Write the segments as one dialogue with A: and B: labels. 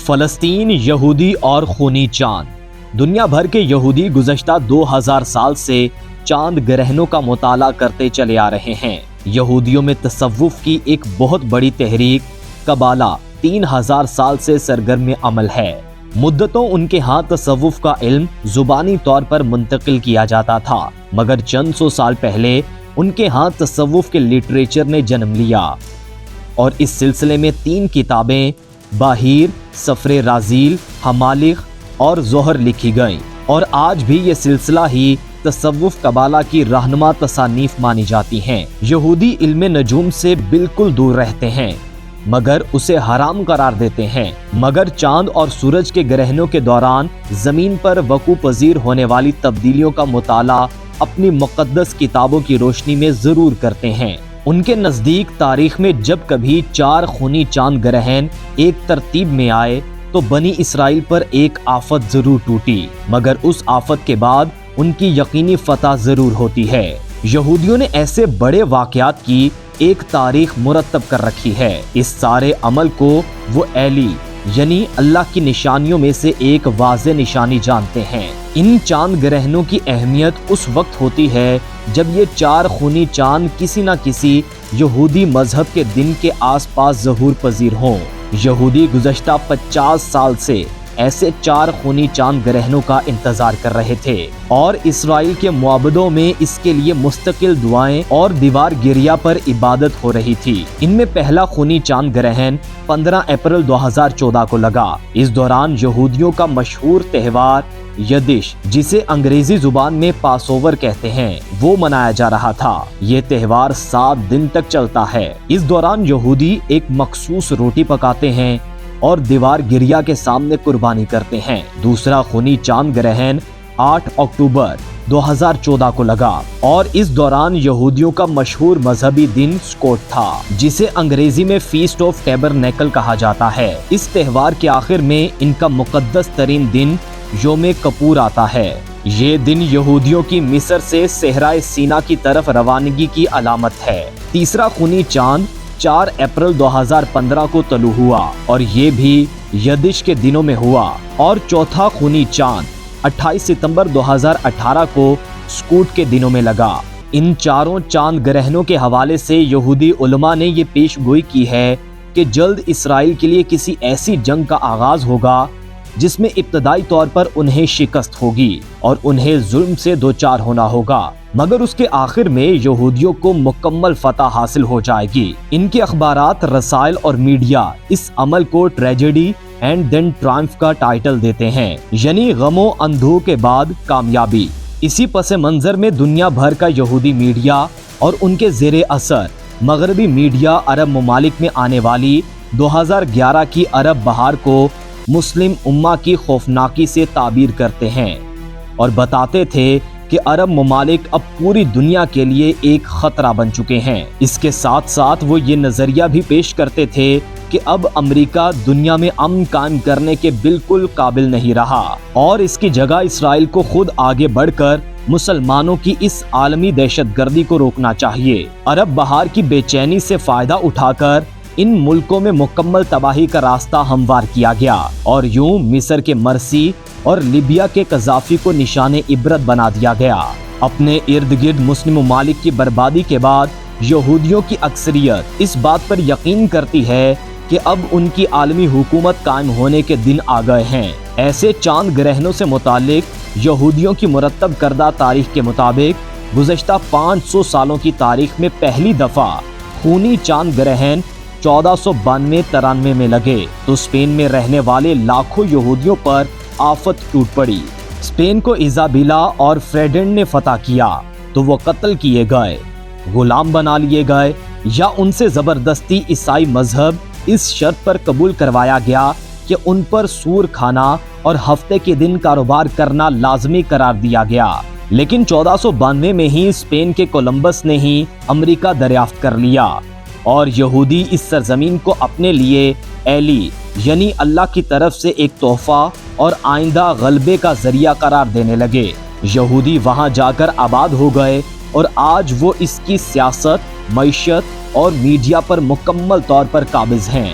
A: فلسطین، یہودی اور خونی چاند۔ دنیا بھر کے یہودی گزشتہ 2000 سال سے چاند گرہنوں کا مطالعہ کرتے چلے آ رہے ہیں۔ یہودیوں میں تصوف کی ایک بہت بڑی تحریک قبالہ 3000 سال سے سرگرم عمل ہے۔ مدتوں ان کے ہاں تصوف کا علم زبانی طور پر منتقل کیا جاتا تھا، مگر چند سو سال پہلے ان کے ہاں تصوف کے لٹریچر نے جنم لیا اور اس سلسلے میں 3 کتابیں باہیر، سفر رازیل، ہمالخ اور زہر لکھی گئیں، اور آج بھی یہ سلسلہ ہی تصوف قبالہ کی رہنما تصانیف مانی جاتی ہیں۔ یہودی علم نجوم سے بالکل دور رہتے ہیں، مگر اسے حرام قرار دیتے ہیں، مگر چاند اور سورج کے گرہنوں کے دوران زمین پر وقوع پذیر ہونے والی تبدیلیوں کا مطالعہ اپنی مقدس کتابوں کی روشنی میں ضرور کرتے ہیں۔ ان کے نزدیک تاریخ میں جب کبھی 4 خونی چاند گرہن ایک ترتیب میں آئے تو بنی اسرائیل پر ایک آفت ضرور ٹوٹی، مگر اس آفت کے بعد ان کی یقینی فتح ضرور ہوتی ہے۔ یہودیوں نے ایسے بڑے واقعات کی ایک تاریخ مرتب کر رکھی ہے۔ اس سارے عمل کو وہ ایلی یعنی اللہ کی نشانیوں میں سے ایک واضح نشانی جانتے ہیں۔ ان چاند گرہنوں کی اہمیت اس وقت ہوتی ہے جب یہ 4 خونی چاند کسی نہ کسی یہودی مذہب کے دن کے آس پاس ظہور پذیر ہوں۔ یہودی گزشتہ 50 سال سے ایسے 4 خونی چاند گرہنوں کا انتظار کر رہے تھے، اور اسرائیل کے معبدوں میں اس کے لیے مستقل دعائیں اور دیوار گریا پر عبادت ہو رہی تھی۔ ان میں پہلا خونی چاند گرہن 15 اپریل 2014 کو لگا۔ اس دوران یہودیوں کا مشہور تہوار یدش، جسے انگریزی زبان میں پاس اوور کہتے ہیں، وہ منایا جا رہا تھا۔ یہ تہوار 7 دن تک چلتا ہے۔ اس دوران یہودی ایک مخصوص روٹی پکاتے ہیں اور دیوار گریا کے سامنے قربانی کرتے ہیں۔ دوسرا خونی چاند گرہن 8 اکتوبر 2014 کو لگا، اور اس دوران یہودیوں کا مشہور مذہبی دن سکوٹ تھا، جسے انگریزی میں فیسٹ آف ٹیبرنیکل کہا جاتا ہے۔ اس تہوار کے آخر میں ان کا مقدس ترین دن یوم کپور آتا ہے۔ یہ دن یہودیوں کی مصر سے صحرائے سینا کی طرف روانگی کی علامت ہے۔ تیسرا خونی چاند 4 اپریل 2015 کو طلوع ہوا، اور یہ بھی یدش کے دنوں میں ہوا، اور چوتھا خونی چاند 28 ستمبر 2018 کو سکوٹ کے دنوں میں لگا۔ ان 4 چاند گرہنوں کے حوالے سے یہودی علماء نے یہ پیش گوئی کی ہے کہ جلد اسرائیل کے لیے کسی ایسی جنگ کا آغاز ہوگا جس میں ابتدائی طور پر انہیں شکست ہوگی اور انہیں ظلم سے دوچار ہونا ہوگا، مگر اس کے آخر میں یہودیوں کو مکمل فتح حاصل ہو جائے گی۔ ان کے اخبارات، رسائل اور میڈیا اس عمل کو ٹریجڈی اینڈ دین ٹرائمف کا ٹائٹل دیتے ہیں، یعنی غم و اندوہ کے بعد کامیابی۔ اسی پس منظر میں دنیا بھر کا یہودی میڈیا اور ان کے زیر اثر مغربی میڈیا عرب ممالک میں آنے والی 2011 کی عرب بہار کو مسلم امہ کی خوفناکی سے تعبیر کرتے ہیں، اور بتاتے تھے کہ عرب ممالک اب پوری دنیا کے لیے ایک خطرہ بن چکے ہیں۔ اس کے ساتھ ساتھ وہ یہ نظریہ بھی پیش کرتے تھے کہ اب امریکہ دنیا میں امن قائم کرنے کے بالکل قابل نہیں رہا، اور اس کی جگہ اسرائیل کو خود آگے بڑھ کر مسلمانوں کی اس عالمی دہشت گردی کو روکنا چاہیے۔ عرب بہار کی بے چینی سے فائدہ اٹھا کر ان ملکوں میں مکمل تباہی کا راستہ ہموار کیا گیا، اور یوں مصر کے مرسی اور لیبیا کے قذافی کو نشان عبرت بنا دیا گیا۔ اپنے ارد گرد مسلم ممالک کی بربادی کے بعد یہودیوں کی اکثریت اس بات پر یقین کرتی ہے کہ اب ان کی عالمی حکومت قائم ہونے کے دن آ گئے ہیں۔ ایسے چاند گرہنوں سے متعلق یہودیوں کی مرتب کردہ تاریخ کے مطابق گزشتہ 500 سالوں کی تاریخ میں پہلی دفعہ خونی چاند گرہن 1492-93 میں لگے تو اسپین میں رہنے والے لاکھوں یہودیوں پر آفت ٹوٹ پڑی۔ اسپین کو ایزابیلا اور فریڈنڈ نے فتح کیا تو وہ قتل کیے گئے، غلام بنا لیے گئے، یا ان سے زبردستی عیسائی مذہب اس شرط پر قبول کروایا گیا کہ ان پر سور کھانا اور ہفتے کے دن کاروبار کرنا لازمی قرار دیا گیا۔ لیکن 1492 میں ہی اسپین کے کولمبس نے ہی امریکہ دریافت کر لیا، اور یہودی اس سرزمین کو اپنے لیے ایلی یعنی اللہ کی طرف سے ایک تحفہ اور آئندہ غلبے کا ذریعہ قرار دینے لگے۔ یہودی وہاں جا کر آباد ہو گئے، اور آج وہ اس کی سیاست، معیشت اور میڈیا پر مکمل طور پر قابض ہیں۔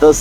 A: 10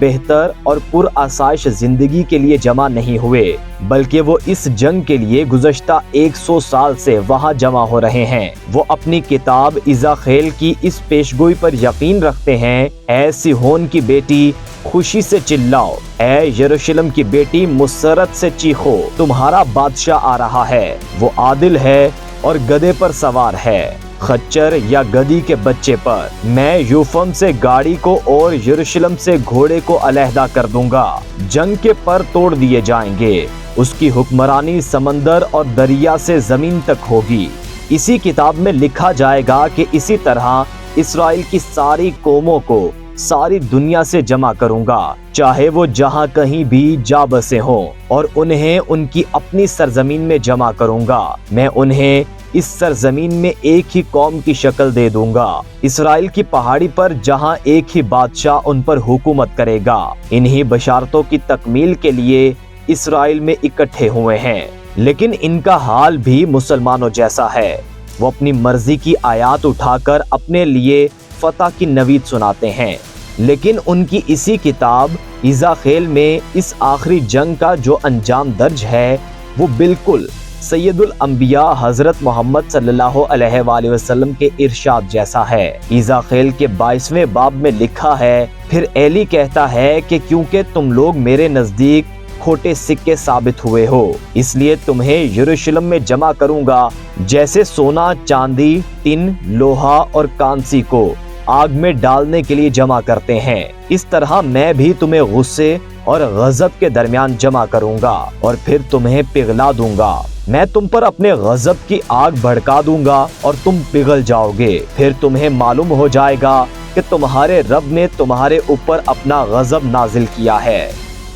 A: بہتر اور پرآسائش زندگی کے لیے جمع نہیں ہوئے، بلکہ وہ اس جنگ کے لیے گزشتہ 100 سال سے وہاں جمع ہو رہے ہیں۔ وہ اپنی کتاب ایزاخیل کی اس پیشگوئی پر یقین رکھتے ہیں، اے سیہون کی بیٹی خوشی سے چلاؤ، اے یروشلم کی بیٹی مسرت سے چیخو، تمہارا بادشاہ آ رہا ہے، وہ عادل ہے اور گدھے پر سوار ہے، خچر یا گدھی کے بچے پر۔ میں یوفم سے گاڑی کو اور یروشلم سے گھوڑے کو علیحدہ کر دوں گا، جنگ کے پر توڑ دیے جائیں گے، اس کی حکمرانی سمندر اور دریا سے زمین تک ہوگی۔ اسی کتاب میں لکھا جائے گا کہ اسی طرح اسرائیل کی ساری قوموں کو ساری دنیا سے جمع کروں گا، چاہے وہ جہاں کہیں بھی جا بسے ہوں، اور انہیں ان کی اپنی سرزمین میں جمع کروں گا۔ میں انہیں اس سرزمین میں ایک ہی قوم کی شکل دے دوں گا، اسرائیل کی پہاڑی پر، جہاں ایک ہی بادشاہ ان پر حکومت کرے گا۔ انہی بشارتوں کی تکمیل کے لیے اسرائیل میں اکٹھے ہوئے ہیں، لیکن ان کا حال بھی مسلمانوں جیسا ہے۔ وہ اپنی مرضی کی آیات اٹھا کر اپنے لیے فتح کی نوید سناتے ہیں، لیکن ان کی اسی کتاب ایزاخیل میں اس آخری جنگ کا جو انجام درج ہے وہ بالکل سید الانبیاء حضرت محمد صلی اللہ علیہ وآلہ وسلم کے ارشاد جیسا ہے۔ ایزاخیل کے 22ویں باب میں لکھا ہے، پھر ایلی کہتا ہے کہ کیونکہ تم لوگ میرے نزدیک کھوٹے سکے ثابت ہوئے ہو، اس لیے تمہیں یروشلم میں جمع کروں گا، جیسے سونا، چاندی، ٹن، لوہا اور کانسی کو آگ میں ڈالنے کے لیے جمع کرتے ہیں، اس طرح میں بھی تمہیں غصے اور غضب کے درمیان جمع کروں گا اور پھر تمہیں پگھلا دوں گا۔ میں تم پر اپنے غضب کی آگ بھڑکا دوں گا اور تم پگھل جاؤ گے، پھر تمہیں معلوم ہو جائے گا کہ تمہارے رب نے تمہارے اوپر اپنا غضب نازل کیا ہے۔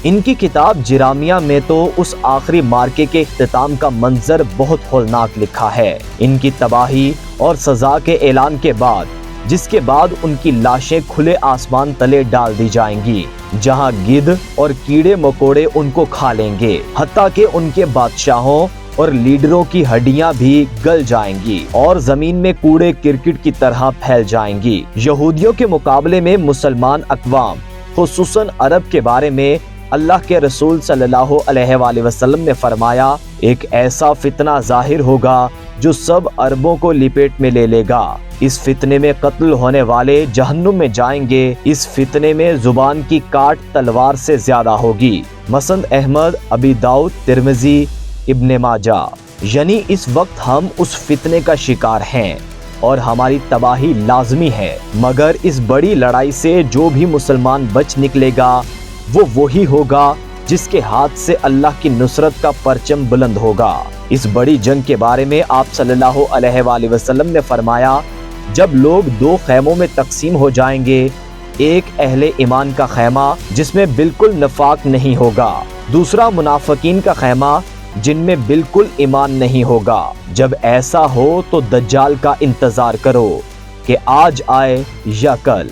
A: ان کی کتاب جرمیہ میں تو اس آخری مارکے کے اختتام کا منظر بہت ہولناک لکھا ہے، ان کی تباہی اور سزا کے اعلان کے بعد، جس کے بعد ان کی لاشیں کھلے آسمان تلے ڈال دی جائیں گی، جہاں گدھ اور کیڑے مکوڑے ان کو کھا لیں گے، حتیٰ کہ ان کے بادشاہوں اور لیڈروں کی ہڈیاں بھی گل جائیں گی اور زمین میں کوڑے کرکٹ کی طرح پھیل جائیں گی۔ یہودیوں کے مقابلے میں مسلمان اقوام، خصوصاً عرب کے بارے میں اللہ کے رسول صلی اللہ علیہ وآلہ وسلم نے فرمایا، ایک ایسا فتنہ ظاہر ہوگا جو سب عربوں کو لپیٹ میں لے لے گا، اس فتنے میں قتل ہونے والے جہنم میں جائیں گے، اس فتنے میں زبان کی کاٹ تلوار سے زیادہ ہوگی۔ مسند احمد، ابی داؤد، ترمذی، ابن ماجہ۔ یعنی اس وقت ہم اس فتنے کا شکار ہیں اور ہماری تباہی لازمی ہے، مگر اس بڑی لڑائی سے جو بھی مسلمان بچ نکلے گا وہ وہی ہوگا جس کے ہاتھ سے اللہ کی نصرت کا پرچم بلند ہوگا۔ اس بڑی جنگ کے بارے میں آپ صلی اللہ علیہ وآلہ وسلم نے فرمایا، جب لوگ دو خیموں میں تقسیم ہو جائیں گے، ایک اہل ایمان کا خیمہ جس میں بالکل نفاق نہیں ہوگا، دوسرا منافقین کا خیمہ جن میں بالکل ایمان نہیں ہوگا۔ جب ایسا ہو تو دجال کا انتظار کرو کہ آج آئے یا کل۔